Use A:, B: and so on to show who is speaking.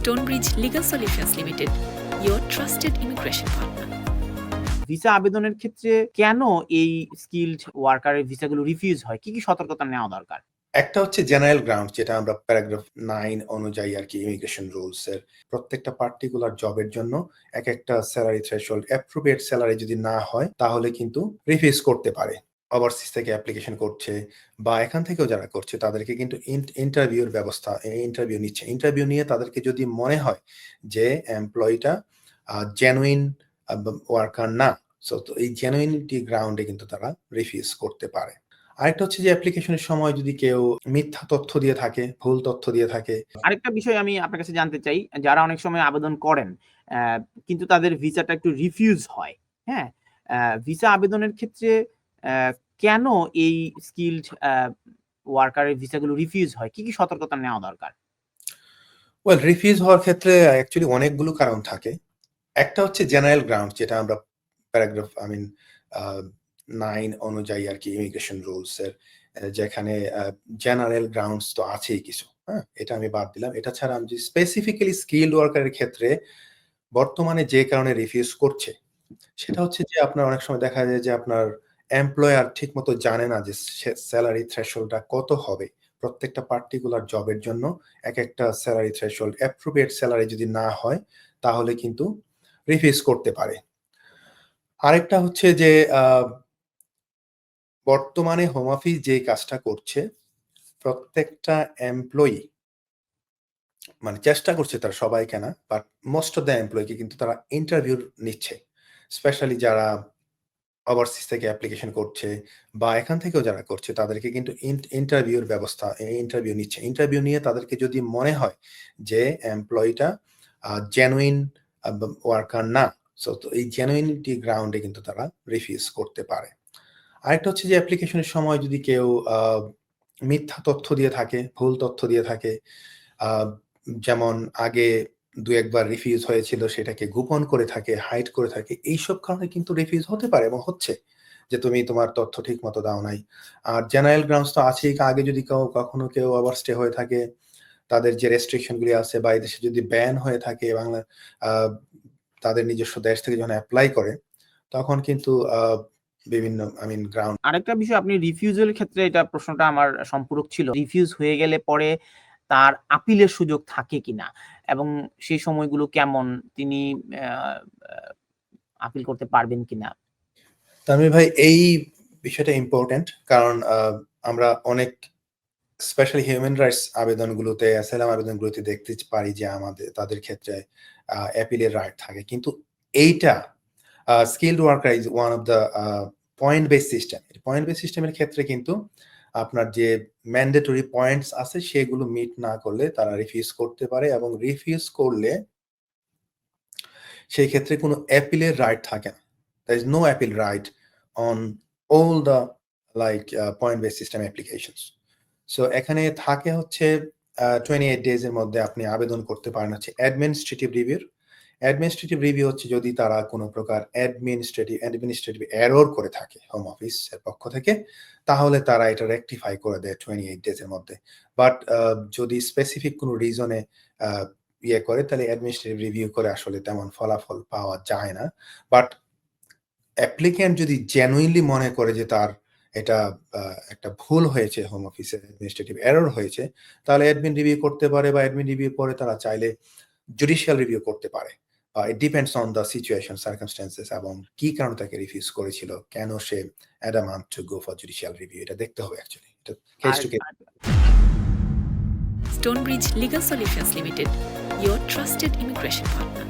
A: Stonebridge Legal Solutions Limited, your trusted immigration partner.
B: Visa আবেদনের ক্ষেত্রে কেন এই স্কিলড ওয়ার্কারের ভিসাগুলো রিফিউজ হয়? কি সতর্কতা নেওয়া দরকার?
C: একটা হচ্ছে জেনারেল গ্রাউন্ড, যেটা আমরা প্যারাগ্রাফ 9 অনুযায়ী আরকি ইমিগ্রেশন রুলস এর প্রত্যেকটা পার্টিকুলার জবের জন্য একটা স্যালারি থ্রেশহোল্ড, অ্যাপ্রোপ্রিয়েট স্যালারি যদি না হয় তাহলে কিন্তু রিফিউজ করতে পারে। ওভারসিজ থেকে অ্যাপ্লিকেশন করছে বা এখান থেকেও যারা করছে তাদেরকে কিন্তু ইন্টারভিউর ব্যবস্থা, ইন্টারভিউ নিচ্ছে। ইন্টারভিউ নিয়ে তাদেরকে যদি মনে হয় যে এমপ্লয়িটা জেনুইন ওয়ার্কার না, সো তো এই জেনুইনিটি গ্রাউন্ডে কিন্তু তারা রিফিউজ করতে পারে। আরেকটা হচ্ছে যে অ্যাপ্লিকেশনের সময় যদি কেউ মিথ্যা তথ্য দিয়ে থাকে, ভুল তথ্য দিয়ে থাকে।
B: আরেকটা বিষয় আমি আপনার কাছে জানতে চাই, যারা অনেক সময় আবেদন করেন কিন্তু তাদের ভিসাটা একটু রিফিউজ হয়, হ্যাঁ? ভিসা আবেদনের ক্ষেত্রে কেন এই স্কিলড ওয়ার্কারের ভিসাগুলো রিফিউজ হয়? কি সতর্কতা নেওয়া দরকার?
C: ওয়েল, রিফিউজ হওয়ার ক্ষেত্রে অ্যাকচুয়ালি অনেকগুলো কারণ থাকে। একটা হচ্ছে জেনারেল গ্রাউন্ড, যেটা আমরা প্যারাগ্রাফ 9 অনুযায়ী আরকি ইমিগ্রেশন রুলস এর যেখানে জেনারেল গ্রাউন্ডস তো আছেই কিছু, হ্যাঁ? এটা আমি বাদ দিলাম। এটা ছাড়া আমি যদি স্পেসিফিক্যালি স্কিলড ওয়ার্কারের ক্ষেত্রে বর্তমানে যে কারণে রিফিউজ করছে, সেটা হচ্ছে যে আপনার অনেক সময় দেখা যায় যে আপনার এমপ্লয়ার ঠিকমতো জানে না যে স্যালারি থ্রেশহোল্ডটা কত হবে। প্রত্যেকটা পার্টিকুলার জবের জন্য একটা স্যালারি থ্রেশহোল্ড, অ্যাপ্রোপ্রিয়েট স্যালারি যদি না হয় তাহলে কিন্তু রিফিউজ করতে পারে। আরেকটা হচ্ছে যে বর্তমানে হোম অফিস যে কাজটা করছে, প্রত্যেকটা এমপ্লয়ি মানে চেষ্টা করছে তারা সবাইকে না, বাট মোস্ট অফ দ্যা এমপ্লয়িকে কিন্তু তারা ইন্টারভিউ নিচ্ছে। স্পেশালি যারা ওভারসিজ থেকে অ্যাপ্লিকেশন করছে বা এখান থেকেও যারা করছে তাদেরকে কিন্তু ইন্টারভিউর ব্যবস্থা, ইন্টারভিউ নিচ্ছে। ইন্টারভিউ নিয়ে তাদেরকে যদি মনে হয় যে এমপ্লয়িটা জেনুইন ওয়ার্কার না, সো তো এই জেনুইনিটি গ্রাউন্ডে কিন্তু তারা রিফিউজ করতে পারে। আরেকটা হচ্ছে যে অ্যাপ্লিকেশনের সময় যদি কেউ মিথ্যা তথ্য দিয়ে থাকে, ভুল তথ্য দিয়ে থাকে, যেমন আগে ২-১ বার রিফিউজ হয়েছিল সেটাকে গোপন করে থাকে, হাইড করে থাকে। এইসব কারণে কিন্তু রিফিউজ হতে পারে এবং হচ্ছে যে তুমি তোমার তথ্য ঠিকমতো দাও নাই। আর জেনারেল গ্রাউন্ডস তো আছেই। আগে যদি কখনো কেউ ওভারস্টে হয়ে থাকে, তাদের যে রেস্ট্রিকশন গুলি আছে বা এদেশে যদি ব্যান হয়ে থাকে বাংলা তাদের নিজস্ব দেশ থেকে যখন এপ্লাই করে তখন কিন্তু বিভিন্ন গ্রাউন্ড।
B: আরেকটা বিষয়, আপনি রিফিউজাল ক্ষেত্রে এটা প্রশ্নটা আমার সম্পূরক ছিল। রিফিউজ হয়ে গেলে পরে তার আপিলের সুযোগ থাকে কিনা এবং সেই সময়গুলো কেমন, তিনি আপিল করতে পারবেন কিনা?
C: তানভীর ভাই, এই বিষয়টা ইম্পোর্টেন্ট, কারণ আমরা অনেক স্পেশালি হিউম্যান রাইটস আবেদনগুলোতে, অ্যাসাইলাম আবেদনগুলোতে দেখতে পারি যে তাদের ক্ষেত্রে অ্যাপিলের রাইট থাকে। কিন্তু এইটা skilled worker is one of the point base system. Point base সিস্টেমের ক্ষেত্রে কিন্তু আপনার যে ম্যান্ডেটরি পয়েন্টস আছে সেগুলো মিট না করলে তারা রিফিউজ করতে পারে এবং রিফিউজ করলে সেই ক্ষেত্রে কোনো অ্যাপিলের রাইট থাকে না। There is no appeal right on all the point based system applications. So এখানে থাকে হচ্ছে 28 days এর মধ্যে আপনি আবেদন করতে পারেন হচ্ছে অ্যাডমিনিস্ট্রেটিভ রিভিউ। অ্যাডমিনিস্ট্রেটিভ রিভিউ হচ্ছে যদি তারা কোনো প্রকার অ্যাডমিনিস্ট্রেটিভ এরর করে থাকে হোম অফিসের পক্ষ থেকে, তাহলে তারা এটা রেকটিফাই করে দেয় 28 days এর মধ্যে। বাট যদি স্পেসিফিক কোনো রিজনে করে তাহলে অ্যাডমিনিস্ট্রেটিভ রিভিউ করে আসলে তেমন ফলাফল পাওয়া যায় না। বাট অ্যাপ্লিক্যান্ট যদি জেনুইনলি মনে করে যে তার এটা একটা ভুল হয়েছে, হোম অফিসে অ্যাডমিনিস্ট্রেটিভ এরর হয়েছে, তাহলে অ্যাডমিন রিভিউ করতে পারে বা অ্যাডমিন রিভিউ পরে তারা চাইলে জুডিশিয়াল রিভিউ করতে পারে। It depends on the situation, circumstances এবং কি কারণে তাকে রিফিউজ করেছিল, কেন সে adamant to go for judicial review, এটা দেখতে হবে অ্যাকচুয়ালি। এটা case to case.
A: Stonebridge Legal Solutions Limited, your trusted immigration partner.